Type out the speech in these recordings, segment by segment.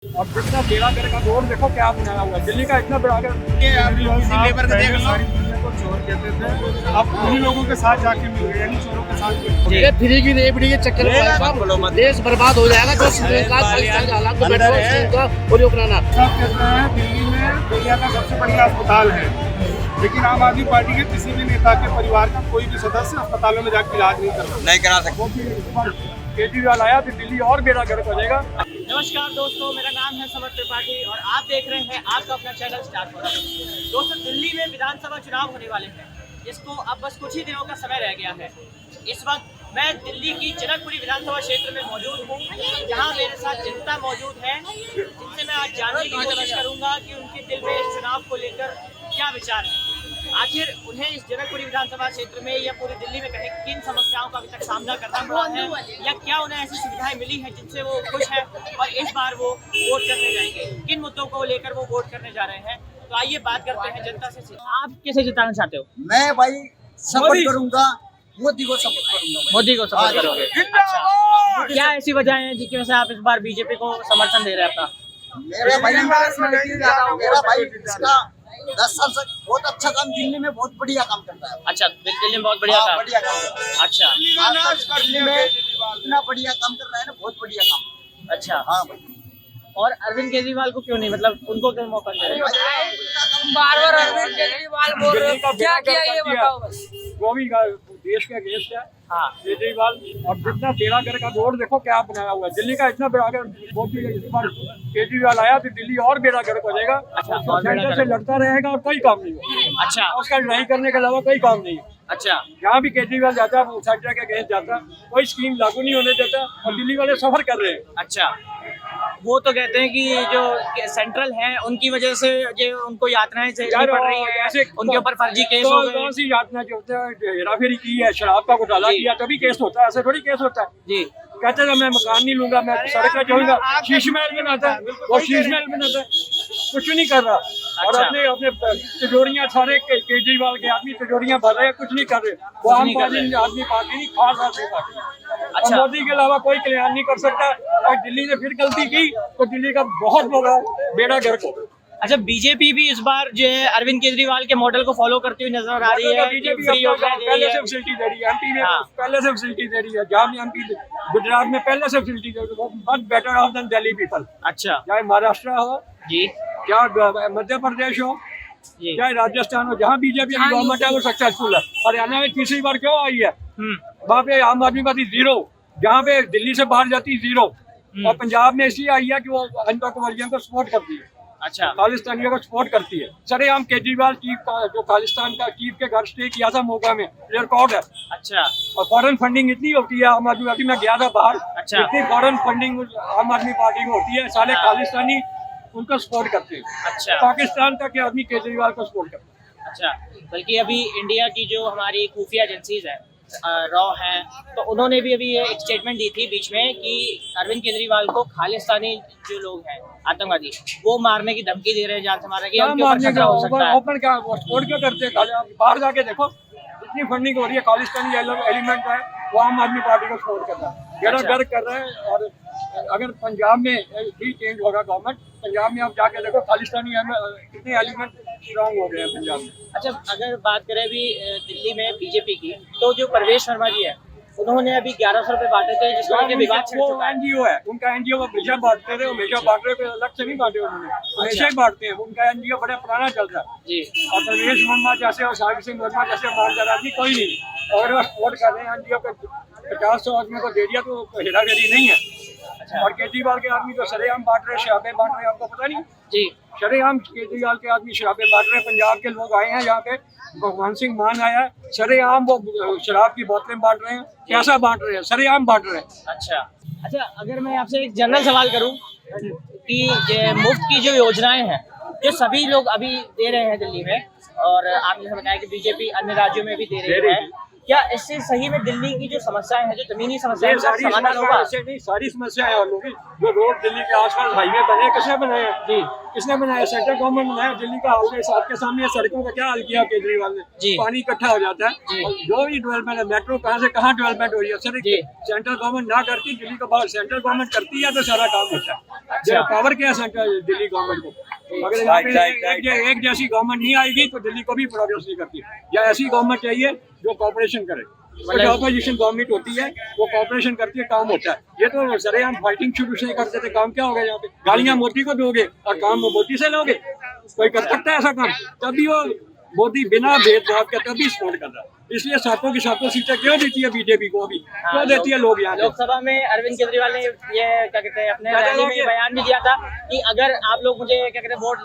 और जितना बेड़ा कर का रोड देखो क्या बनाया हुआ है। दिल्ली का इतना बड़ा को चोर कहते थे, अब उन्हीं लोगों के साथ जाके मिल गए, यानी चोरों के साथ। ये फ्री की रेबड़ी के चक्कर में देश बर्बाद हो जाएगा। जो हालात को बनाना सब कहते हैं दिल्ली में दुनिया का सबसे बढ़िया अस्पताल है, लेकिन आम आदमी पार्टी के किसी भी नेता के परिवार का कोई भी सदस्य अस्पतालों में जाकर इलाज नहीं करा सकता। केजरीवाल आया तो दिल्ली और बेड़ा गर्क हो जाएगा। नमस्कार दोस्तों, मेरा नाम है समर त्रिपाठी और आप देख रहे हैं आपका अपना चैनल स्टार फोरम। दोस्तों, दिल्ली में विधानसभा चुनाव होने वाले हैं, जिसको अब बस कुछ ही दिनों का समय रह गया है। इस वक्त मैं दिल्ली की जनकपुरी विधानसभा क्षेत्र में मौजूद हूँ, जहाँ मेरे साथ जनता मौजूद है, जिनसे मैं आज जानने की कोशिश करूँगा कि उनके दिल में इस चुनाव को लेकर क्या विचार है। आखिर उन्हें इस जनकपुरी विधानसभा क्षेत्र में या पूरी दिल्ली में कहीं किन समस्याओं का अभी तक सामना करना पड़ा है, या क्या उन्हें ऐसी सुविधाएं मिली हैं जिनसे वो खुश हैं और इस बार वो वोट करने जाएंगे, किन मुद्दों को लेकर वो वोट करने जा रहे हैं। तो आइए बात करते हैं जनता से। आप किसे जिताना चाहते हो? मैं भाई सपोर्ट करूंगा, मोदी को सपोर्ट करूंगा। मोदी को सपोर्ट करोगे? अच्छा, क्या ऐसी वजह है जिसकी वजह से आप इस बार बीजेपी को समर्थन दे रहे हैं अपना? मेरा भाई इसका 10 साल से बहुत अच्छा काम, दिल्ली में बहुत बढ़िया काम करता है। अच्छा, दिल्ली में बहुत बढ़िया काम। बढ़िया काम। अच्छा, दिल्ली में इतना बढ़िया काम कर रहा है ना, बहुत बढ़िया काम। अच्छा। हाँ भाई। और अरविंद केजरीवाल को क्यों नहीं, मतलब उनको क्यों मौका दे रहे हैं? बार-बार अरविंद केजरीवाल बोल रहे हो, क्या किया ये बताओ बस। वो भी देश के अगेंस्ट है हाँ, केजरीवाल। और जितना बेड़ा कर का रोड देखो क्या बनाया हुआ है। दिल्ली का इतना बेड़ा कर, मोदी इस बार केजरीवाल आया तो दिल्ली और बेड़ा गर्क हो जाएगा। अच्छा, उसका और बेड़ा सेंटर से गर्क। लड़ता रहेगा और कोई काम नहीं होगा। अच्छा, उसका लड़ाई करने के अलावा कोई काम नहीं है। अच्छा, जहाँ भी केजरीवाल जाता है वो सेंटर के अगेंस्ट जाता है, कोई स्कीम लागू नहीं होने देता और दिल्ली वाले सफर कर रहे हैं। अच्छा। वो तो कहते हैं कि जो सेंट्रल है उनकी वजह से जो उनको यातनाएं झेलनी पड़ रही है, ऐसे उनके ऊपर फर्जी केस हो गए। कौन सी यातना जो होता है, हेराफेरी की है, शराब का घोटाला किया तभी केस होता है, ऐसे थोड़ी केस होता है। जी, कहते थे मैं मकान नहीं लूंगा, मैं सड़क पे जाऊंगा, शीश महल बनाता है, वो शीश महल बनाता है, कुछ नहीं कर रहा। और अच्छा। अपने अपने तिजोरियां सारे केजरीवाल के आदमी तिजोरियां भर रहे हैं, कुछ नहीं कर रहे। वो आम आदमी पार्टी नहीं, खास आदमी पार्टी। अच्छा। और मोदी के अलावा कोई कल्याण नहीं कर सकता। और दिल्ली ने फिर गलती की तो दिल्ली का बहुत बड़ा बेड़ा गर्क हो। अच्छा, बीजेपी भी इस बार जो है अरविंद केजरीवाल के मॉडल को फॉलो करती हुई नजर आ रही है। बीजेपी फ्री योजना दे रही पहले है। से फैसिलिटी दे रही है, एमपी में हाँ। पहले से फैसिलिटी दे रही है। जहाँ भी एमपी गुजरात में पहले से फैसिलिटी दे रही है, much better off than Delhi people. अच्छा चाहे महाराष्ट्र हो, जी, चाहे मध्य प्रदेश हो, जी। चाहे राजस्थान हो, जहाँ बीजेपी की गवर्नमेंट है वो सक्सेसफुल है। हरियाणा में तीसरी बार क्यों आई है? वहाँ पे आम आदमी पार्टी जीरो, जहाँ पे दिल्ली से बाहर जाती जीरो। और पंजाब में इसलिए आई है कि वो अनपकवर्जियों को सपोर्ट करती है, अच्छा, खालिस्तानियों को सपोर्ट करती है। सरेआम केजरीवाल चीफ जो खालिस्तान का चीफ के घर स्टे किया था मोगा में, रिकॉर्ड है। अच्छा, और फॉरेन फंडिंग इतनी होती है आम आदमी, अभी मैं गया था बाहर, अच्छा। इतनी फॉरेन फंडिंग आम आदमी पार्टी को होती है, सारे खालिस्तानी उनको सपोर्ट करते हैं। अच्छा, पाकिस्तान तक के आदमी केजरीवाल को सपोर्ट करते हैं। अच्छा। बल्कि अभी इंडिया की जो हमारी खुफिया एजेंसीज है, रॉ है, तो उन्होंने भी अभी एक स्टेटमेंट दी थी बीच में कि अरविंद केजरीवाल को खालिस्तानी जो लोग हैं आतंकवादी, वो मारने की धमकी दे रहे हैं, जान से मारने की, उनके ऊपर खतरा हो सकता है। ओपन क्या सपोर्ट क्यों करते हैं? आप बाहर जाके देखो, इतनी फंडिंग हो रही है, खालिस्तानी एलिमेंट है वो आम आदमी पार्टी को सपोर्ट कर रहा है, बेड़ा गर्क कर रहे हैं। और अगर पंजाब में भी चेंज होगा गवर्नमेंट, पंजाब में आप जाके देखो खालिस्तानी कितने एलिमेंट स्ट्रॉन्ग हो गए हैं पंजाब में। अच्छा, अगर बात करें अभी दिल्ली में बीजेपी की, तो जो परवेश वर्मा जी है उन्होंने अभी 1100 रुपए बांटे थे, जिसको लेकर विवाद छिड़ चुका है। एनजीओ है, उनका एनजीओ वो हमेशा बांटते थे, हमेशा बांट रहे, अलग से नहीं बांटे उन्होंने, हमेशा ही बांटते हैं। उनका एनजीओ बड़ा पुराना चल रहा है जी। और परवेश वर्मा जैसे और साहिब सिंह वर्मा जैसे ईमानदार आदमी कोई नहीं। अगर वो सपोर्ट कर रहे हैं एनजीओ को, 50-100 आदमी को दे दिया तो हेराफेरी नहीं है। अच्छा। और केजरीवाल के आदमी तो शरेआम बांट रहे, शराबें बांट रहे, आपको पता नहीं? जी, शरेआम केजरीवाल के आदमी शराबें बांट रहे हैं। पंजाब के लोग आए हैं यहाँ पे, भगवान सिंह मान आया, शरेआम वो शराब की बोतलें बांट रहे हैं। कैसा बांट रहे हैं? शरेआम बांट रहे हैं। अच्छा। अच्छा, अगर मैं आपसे एक जनरल सवाल करूं कि ये मुफ्त की जो योजनाएं हैं जो सभी लोग अभी दे रहे हैं दिल्ली में, और आपने बताया कि बीजेपी अन्य राज्यों में भी दे रही है, क्या इससे सही में दिल्ली की जो समस्याएं हैं, जो जमीनी समस्याएं हैं, सारी उसका समाधान समस्याएं होगा? ऐसे नहीं, सारी समस्याएं हल होगी। जो रोड दिल्ली के आसपास हाईवे बने, किसने बनाए हैं? जी किसने बनाया? सेंट्रल गवर्नमेंट बनाया। दिल्ली का हाल है, आपके सामने सड़कों का क्या हाल किया केजरीवाल जी। ने? पानी इकट्ठा हो जाता है। जी। और जो भी डेवलपमेंट है, मेट्रो कहाँ से कहाँ डेवलपमेंट हो रही है, सर जी। सेंट्रल गवर्नमेंट ना करती, दिल्ली का बाहर सेंट्रल गवर्नमेंट करती है तो सारा काम होता है। अच्छा। पावर क्या है सेंट्रल दिल्ली गवर्नमेंट को? अगर यहाँ पे एक जैसी गवर्नमेंट नहीं आएगी तो दिल्ली को भी प्रोग्रेस नहीं करती। या ऐसी गवर्नमेंट चाहिए जो कॉपरेशन करे। जो अपोजिशन गवर्नमेंट होती है वो कॉपरेशन करती है, काम होता है। ये तो सरेआम फाइटिंग शुरू से करते थे, काम क्या हो गया यहाँ पे? गालियां मोदी को दोगे और काम मोदी से लोगे? कोई कर सकता है ऐसा काम? तभी वो मोदी बिना भेदभाव के तभी सपोर्ट कर रहा है। इसलिए सातों की सातों सीटें क्यों देती है बीजेपी को? अभी क्यों देती है लोग यहाँ? लोकसभा में अरविंद केजरीवाल ने ये क्या कहते हैं अपने रैली में बयान भी दिया था कि अगर आप लोग मुझे क्या कहते हैं वोट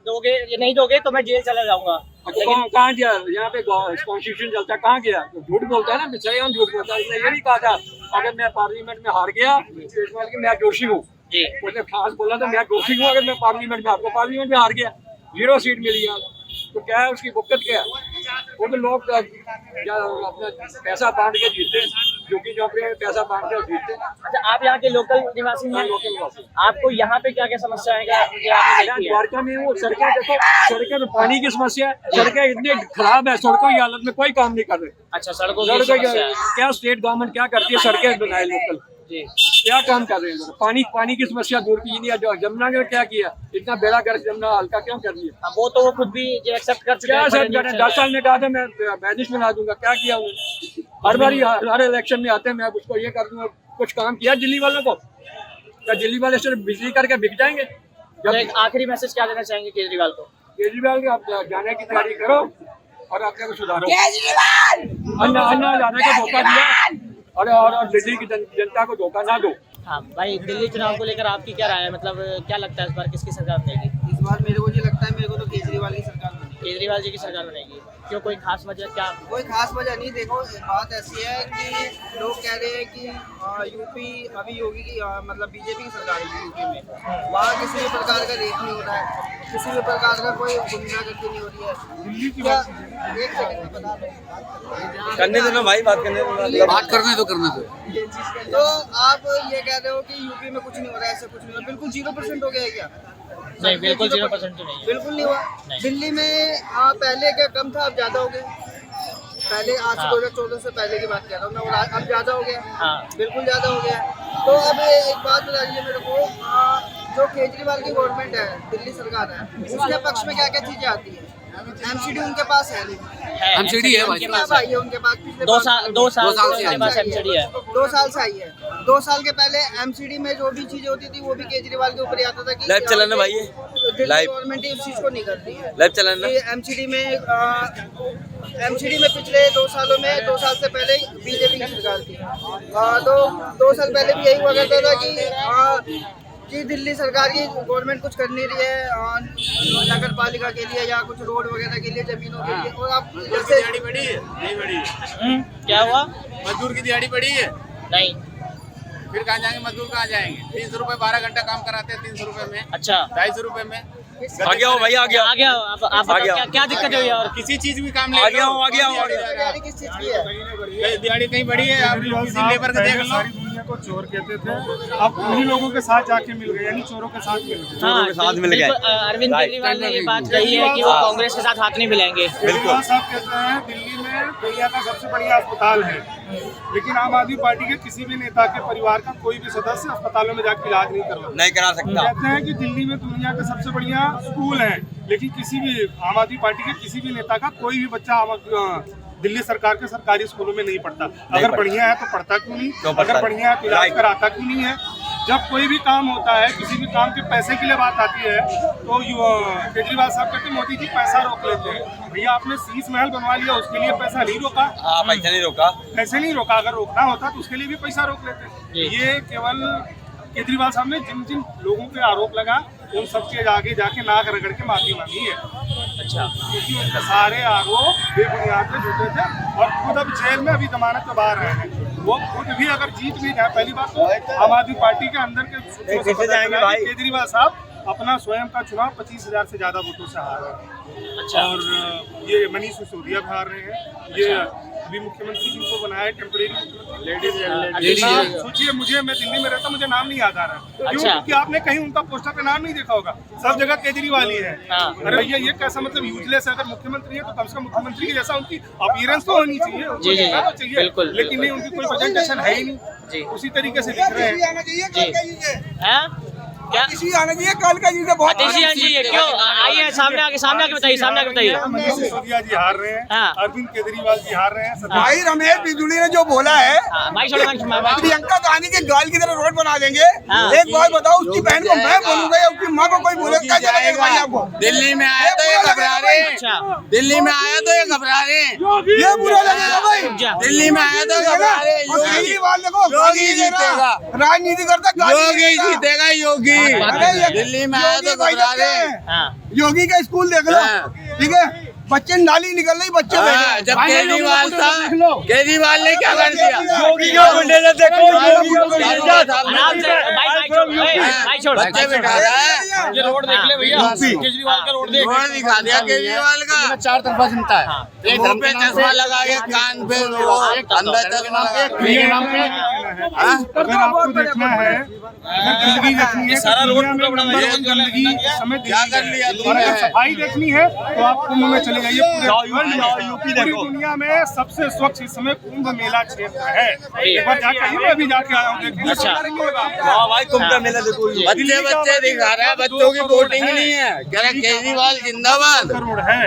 दोगे या नहीं दोगे तो मैं जेल चला जाऊंगा। कहाँ गया? यहाँ पे कॉन्स्टिट्यूशन चलता है, कहाँ गया? तो झूठ बोलता है ना, सरेआम झूठ बोलता है। उसने ये भी कहा था अगर मैं पार्लियामेंट में हार गया केजरीवाल की, मैं दोषी हूँ। जी उसने खास बोला था मैं दोषी हूँ अगर मैं पार्लियामेंट में, आपको पार्लियामेंट में हार गया, 0 सीट मिली है, तो क्या है उसकी दिक्कत क्या है? वो तो लोग अपना पैसा बांट के जीतते, झुकी झोंपड़ी में पैसा बांट के जीतते। अच्छा, आप यहाँ के लोकल निवासी हैं? लोकल वासी। आपको यहाँ पे क्या क्या समस्याएं क्या आपने देखी है? द्वारका में वो सड़कें देखो, सड़कें तो पानी की समस्या है, सड़कें इतनी खराब है, सड़कों की हालत में कोई काम नहीं कर रहे। अच्छा, सड़कों की समस्या है। क्या स्टेट गवर्नमेंट क्या करती है? सड़कें बनाए लोकल, जी क्या काम कर रहे हैं? पानी की समस्या दूर की नहीं है। जो जमुना ने क्या किया? इतना बेड़ा गर्क जमुना हल्का क्यों कर दिया? वो तो वो खुद भी एक्सेप्ट कर चुके क्या हैं। सब कर रहे हैं? 10 साल में कहा था मैं मैनेज बना दूंगा, क्या किया उन्होंने? हर बारी हर इलेक्शन में आते हैं मैं उसको ये कर दूंगा। कुछ काम किया दिल्ली वालों को? क्या दिल्ली वाले सिर्फ बिजली करके बिक जाएंगे? तो एक आखिरी मैसेज क्या देना चाहेंगे केजरीवाल को? केजरीवाल के आप जाने की तैयारी करो और अपने को सुधारो। अन्ना जाने का धोखा दिया और दिल्ली की जनता को धोखा ना दो। हाँ भाई, दिल्ली चुनाव को लेकर आपकी क्या राय है? मतलब क्या लगता है इस बार किसकी सरकार बनेगी? इस बार मेरे को ये लगता है, मेरे को तो केजरीवाल की सरकार बनेगी। केजरीवाल जी की सरकार बनेगी। क्यों, कोई खास वजह क्या? कोई खास वजह नहीं। देखो बात ऐसी है कि लोग कह रहे हैं कि यूपी अभी योगी की मतलब बीजेपी की सरकार है यूपी में, वहाँ किसी भी प्रकार का रेप नहीं हो रहा है, किसी भी प्रकार का कोई गुंडागर्दी नहीं हो रही है। क्या एक सेकंड में बता दो, करने दो ना भाई, बात करने दो, बात करने दो तो आप ये कह रहे हो कि यूपी में कुछ नहीं हो रहा है, ऐसा कुछ नहीं हो रहा? बिल्कुल 0% हो गया है क्या? नहीं, बिल्कुल 0% तो नहीं है। बिल्कुल नहीं हुआ। दिल्ली में पहले क्या कम था, अब ज्यादा हो गया। पहले आज से 2014 से पहले की बात कर रहा हूँ मैं, और अब ज्यादा हो गया। हाँ। बिल्कुल ज्यादा हो गया। तो अब एक बात बता दीजिए मेरे को, जो केजरीवाल की गवर्नमेंट है, दिल्ली सरकार है, उसके पक्ष में क्या क्या चीजें आती है? एमसीडी उनके पास है नहीं। एमसीडी है भाई। क्या भाई है उनके पास? पिछले 2 साल से से उनके पास एमसीडी है। 2 साल से आई है। 2 साल के पहले एमसीडी में जो भी चीजें होती थी वो भी केजरीवाल के ऊपर ही आता था कि लाइव चलाना भाई, ये दिल्ली लाइव गवर्नमेंट इस चीज को नहीं करती है। लाइव चलाना। एमसीडी में पिछले 2 सालों में 2 साल से पहले बीजेपी की सरकार थी। तो 2 साल पहले भी यही हुआ करता था कि दिल्ली सरकार की गवर्नमेंट कुछ कर नहीं रही है नगर पालिका के लिए या कुछ रोड वगैरह के लिए, जमीनों के लिए। और आप जैसे बढ़ी है नहीं बढ़ी? क्या हुआ? मजदूर की दिहाड़ी बढ़ी है? नहीं। फिर कहाँ जाएंगे मजदूर? कहाँ जाएंगे? 300 रुपए 12 घंटा काम कराते हैं, 300 रुपए में, अच्छा 250 रुपए में। आ गया हो भाई, आ गया, आ गया। आप बताओ क्या दिक्कत हुई है? और किसी चीज भी काम ले आ गया हूँ, आ गया हूँ। तैयारी किस चीज की है? दिहाड़ी कहीं बढ़ी है? आप किसी लेबर को देख लो। सारी दुनिया को चोर कहते थे, अब उन्हीं लोगों के साथ जाके मिल गए, यानी चोरों के साथ मिल गए। हाँ, के साथ मिल गए। बिल्कुल, अरविंद केजरीवाल ने ये बात कही है कि वो कांग्रेस के साथ हाथ नहीं मिलाएंगे। केजरीवाल साहब कहते हैं दिल्ली में दुनिया का सबसे बढ़िया अस्पताल है, लेकिन आम आदमी पार्टी के किसी भी नेता के परिवार का कोई भी सदस्य अस्पतालों में जाकर इलाज नहीं करवाता। नहीं करा सकता। कहते हैं कि दिल्ली में दुनिया के सबसे बढ़िया स्कूल है, लेकिन किसी भी आम आदमी पार्टी के किसी भी नेता का कोई भी बच्चा दिल्ली सरकार के सरकारी स्कूलों में नहीं पढ़ता। अगर बढ़िया है तो पढ़ता क्यों नहीं? अगर बढ़िया है तो इलाज कराता क्यों नहीं है? जब कोई भी काम होता है, किसी भी काम के पैसे के लिए बात आती है, तो केजरीवाल साहब कहते हैं मोदी जी पैसा रोक लेते हैं। भैया आपने शीश महल बनवा लिया, उसके लिए पैसा नहीं रोका? पैसा नहीं रोका। पैसे नहीं रोका, अगर रोकना होता तो उसके लिए भी पैसा रोक लेते। ये केवल केजरीवाल साहब ने जिन जिन लोगों पे आरोप लगा उन सबके आगे जाके नाक रगड़ के माफी मांगी है। अच्छा, क्योंकि उनके सारे आरोप बेबुनियाद पे झूठे थे और खुद अब जेल में अभी जमानत पे बाहर रहे हैं। वो खुद भी अगर जीत भी जाए, पहली बात तो आम आदमी पार्टी के अंदर के केजरीवाल साहब अपना स्वयं का चुनाव 25,000 से ज्यादा वोटों से हार रहे हैं। अच्छा। और ये मनीष सिसोदिया भी हार रहे हैं, ये अभी मुख्यमंत्री जिनको बनाया है टेम्परेरी मुख्यमंत्री, सोचिए मुझे, मैं दिल्ली में रहता, मुझे नाम नहीं याद आ रहा है। क्यों? अच्छा। क्योंकि आपने कहीं उनका पोस्टर पे नाम नहीं देखा होगा, सब जगह केजरीवाल ही है। अरे भैया ये कैसा मतलब यूजलेस है, अगर मुख्यमंत्री है तो कम से कम मुख्यमंत्री के जैसा उनकी अपीयरेंस तो होनी चाहिए, उनको जी, दिखना तो चाहिए, बिल्कुल, लेकिन नहीं, उनकी कोई प्रेजेंटेशन है ही नहीं, उसी तरीके से दिख रहे हैं। हैं? क्या आना चाहिए कल का जी से बहुत आतिशी जी क्यों आइए सामने आके बताइए, सामने आके बताइए। मनीष सिसोदिया जी हार रहे हैं, हाँ। अरविंद केजरीवाल जी हार रहे हैं। भाई रमेश बिजुली ने जो बोला है भाई छोड़ो प्रियंका गांधी के गाल की तरह रोड बना देंगे। हाँ। एक बार बताओ, उसकी बहन को मैं बोलूंगा या उसकी माँ को कोई बोलेगा, क्या चलेगा भाई आपको? दिल्ली में आया तो ये घबरा रहे हैं, अच्छा दिल्ली में आया तो ये घबरा रहे हैं, ये बुरा लगेगा भाई। दिल्ली में आया तो घबरा रहे हैं। और केजरीवाल देखो योगी जीतेगा, राजनीति करता, गाली योगी देता। जीतेगा, योगी अरे ये दिल्ली में आया तो योगी भाई घबरा रहे देखते हैं। हैं। योगी का स्कूल देख लो, ठीक है, बच्चे नाली निकल रही, बच्चे बैठ हाँ, रहे। जब केजरीवाल था, केजरीवाल ने क्या कर दिया? योगी का बुलडोजर देखो, योगी का बुलडोजर। आराम से भाई छोड़ बच्चे बैठा रहा है, ये रोड देख ले भैया, केजरीवाल का रोड दिखा दिया केजरीवाल का, चार तरफा जनता है, मुंह पे चश्मा लगा के, कान पे अंदर चश्मा लगा के। अगर आपको देखना है, अगर गंदगी देखनी है, सारा रोड गंदगी इस समय क्या कर लिया और तुमने? अगर सफाई देखनी है तो आप कुंभ में चले जाइए। पूरी दुनिया में सबसे स्वच्छ इस समय कुंभ मेला क्षेत्र है। एक बार जाके आइए, मैं अभी जाके आया हूँ, देखिए। अच्छा। भाई कुंभ का मेला देखो, बच्चे दिखा रहा है, बच्चों की वोटिंग नहीं है, कह रहा केजरीवाल जिंदाबाद। करोड़ है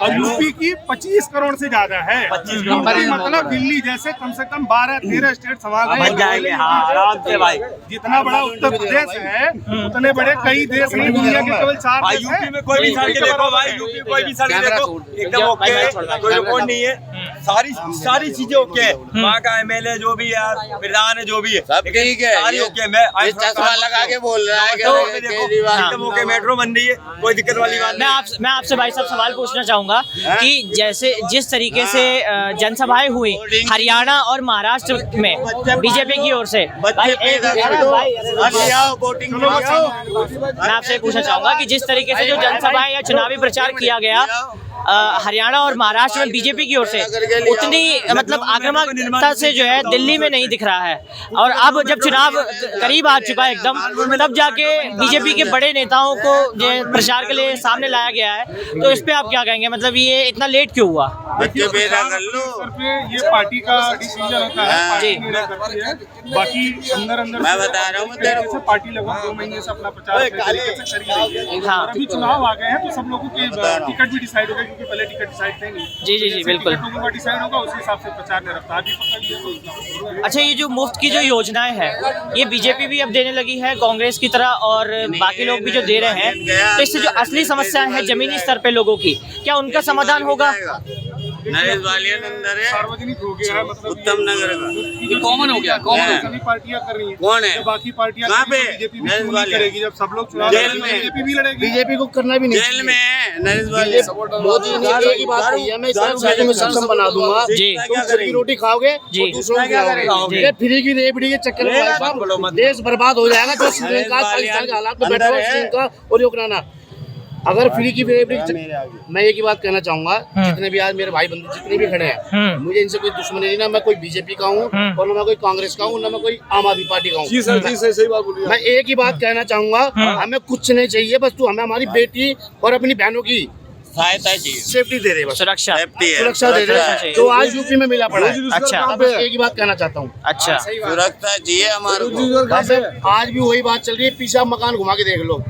और यूपी की 25 करोड़ से ज्यादा है। यूपी मतलब दिल्ली जैसे कम से कम 12-13 स्टेट संभाल रहे हैं। आराम से भाई। जितना बड़ा उत्तर प्रदेश है उतने बड़े कई देश नहीं, दुनिया के केवल 4 देश हैं। यूपी में कोई भी सड़क देखो भाई, यूपी में कोई भी सड़क देखो एकदम ओके है, कोई रिकॉर्ड नहीं है, सारी चीजें ओके है। वहाँ का एमएलए जो भी है, प्रधान है जो भी है, सब ठीक है, सारी ओके। मैं ये चश्मा लगा के बोल रहा है देखो केजरीवाल। एकदम ओके, मेट्रो बन रही है, कोई दिक्कत वाली बात नहीं। मैं आपसे भाई साहब सवाल पूछना चाहूंगा कि जैसे जिस तरीके से जनसभाएं हुई हरियाणा और महाराष्ट्र में बीजेपी की ओर से, भाई मैं आपसे पूछना चाहूंगा कि जिस तरीके से जो जनसभाएं या चुनावी प्रचार किया गया हरियाणा और महाराष्ट्र में बीजेपी की ओर से, उतनी मतलब आक्रामकता से जो है दिल्ली में नहीं दिख रहा है। और अब जब चुनाव करीब आ चुका है एकदम, तब जाके बीजेपी के बड़े नेताओं को जो प्रचार के लिए सामने लाया गया है, तो इस पे आप क्या कहेंगे? मतलब ये इतना लेट क्यों हुआ? बच्चे पैदा कर लो, ये पार्टी का डिसीजन होता है, पार्टी जी। निर्णय करती है। बाकी अंदर मैं बता रहा हूँ तेरे को, पार्टी लगभग 2 महीने से अपना प्रचार अपने तरीके से कर ही रही है। हाँ। और अभी चुनाव आ गए हैं तो सब लोगों के टिकट भी डिसाइड हो गए, क्योंकि पहले टिकट डिसाइड थे नहीं। जी, जैसे बिल्कुल। टिकट लोगों का डिसाइड होगा उसी हिसाब से प्रचार ने रफ्तार भी पकड़ लिया। अच्छा, ये जो मुफ्त की जो योजनाएं हैं, ये बीजेपी भी अब देने लगी है कांग्रेस की तरह, और बाकी लोग भी जो दे रहे हैं, तो इससे जो असली समस्या है जमीनी स्तर पे लोगों की, क्या उनका समाधान होगा? नरेश वालिया अंदर है, सार्वजनिक हो गया है, मतलब उत्तम नगर का ये कॉमन हो गया, कॉमन सभी पार्टियां कर रही हैं। कौन है? जब बाकी पार्टियां कहाँ पे? बीजेपी नरेश भी वालिया। करेगी, जब सब लोग चुनाव जेल लड़ेंगे, में। बीजेपी भी लड़ेगी। बीजेपी को करना भी नहीं जेल में है नरेश वालिया। मोदी ने एक ही बात कही है, मैं इस राज्य में सक्षम बना दूंगा, जी। तुम खुद की रोटी खाओगे जी। और दूसरों को खिलाओगे। जी। ये फ्री की रेबड़ी के चक्कर में भाई साहब देश बर्बाद हो जाएगा। जो श्रीलंका पाकिस्तान के हालात में बैठा हुआ श्रीलंका और यूक्रेन, अगर फ्री की मैं एक ही बात कहना चाहूंगा, जितने भी आज मेरे भाई बंधु जितने भी खड़े हैं, मुझे इनसे कोई दुश्मनी नहीं, ना मैं कोई बीजेपी का हूँ और ना मैं कोई कांग्रेस का हूँ, ना मैं कोई आम आदमी पार्टी का हूँ। जी सर, सही बात बोलिए। मैं एक ही बात कहना चाहूंगा, हमें कुछ नहीं चाहिए, बस तू हमें हमारी बेटी और अपनी बहनों की सहायता चाहिए, सेफ्टी दे रहे, बस सुरक्षा सुरक्षा दे रहे, जो आज यूपी में मिला पड़ा है। अच्छा। अब बस एक ही बात कहना चाहता हूँ, अच्छा, सुरक्षा चाहिए हमारे को। आज भी वही बात चल रही है, पीछे आप मकान घुमा के देख लो,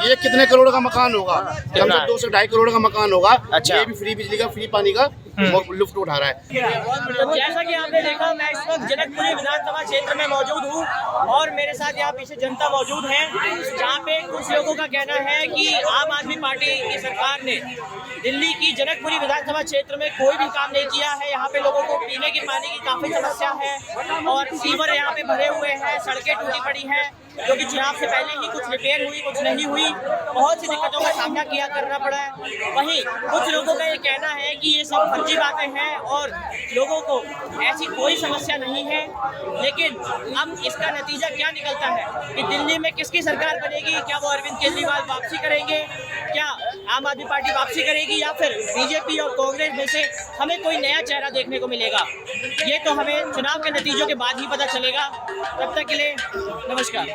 ये कितने करोड़ का मकान होगा? कम से 2 से 2.5 करोड़ का मकान होगा। अच्छा। ये भी फ्री बिजली का, फ्री पानी का लुफ्त उठा रहा है। तो जैसा कि आपने देखा, मैं इस वक्त जनकपुरी विधानसभा क्षेत्र में मौजूद हूँ और मेरे साथ यहाँ पीछे जनता मौजूद है, जहाँ पे कुछ लोगों का कहना है कि आम आदमी पार्टी की सरकार ने दिल्ली की जनकपुरी विधानसभा क्षेत्र में कोई भी काम नहीं किया है। यहाँ पे लोगों को पीने के पानी की काफी समस्या है और सीवर यहाँ पे भरे हुए हैं, सड़कें टूटी पड़ी हैं, जो कि चुनाव से पहले ही कुछ रिपेयर हुई, कुछ नहीं हुई, बहुत सी दिक्कतों का सामना करना पड़ा है। वहीं कुछ लोगों का ये कहना है कि ये सब फर्जी बातें हैं और लोगों को ऐसी कोई समस्या नहीं है। लेकिन अब इसका नतीजा क्या निकलता है कि दिल्ली में किसकी सरकार बनेगी? क्या वो अरविंद केजरीवाल वापसी करेंगे, क्या आम आदमी पार्टी वापसी करेगी, या फिर बीजेपी और कांग्रेस में से हमें कोई नया चेहरा देखने को मिलेगा, ये तो हमें चुनाव के नतीजों के बाद ही पता चलेगा। तब तक के लिए नमस्कार।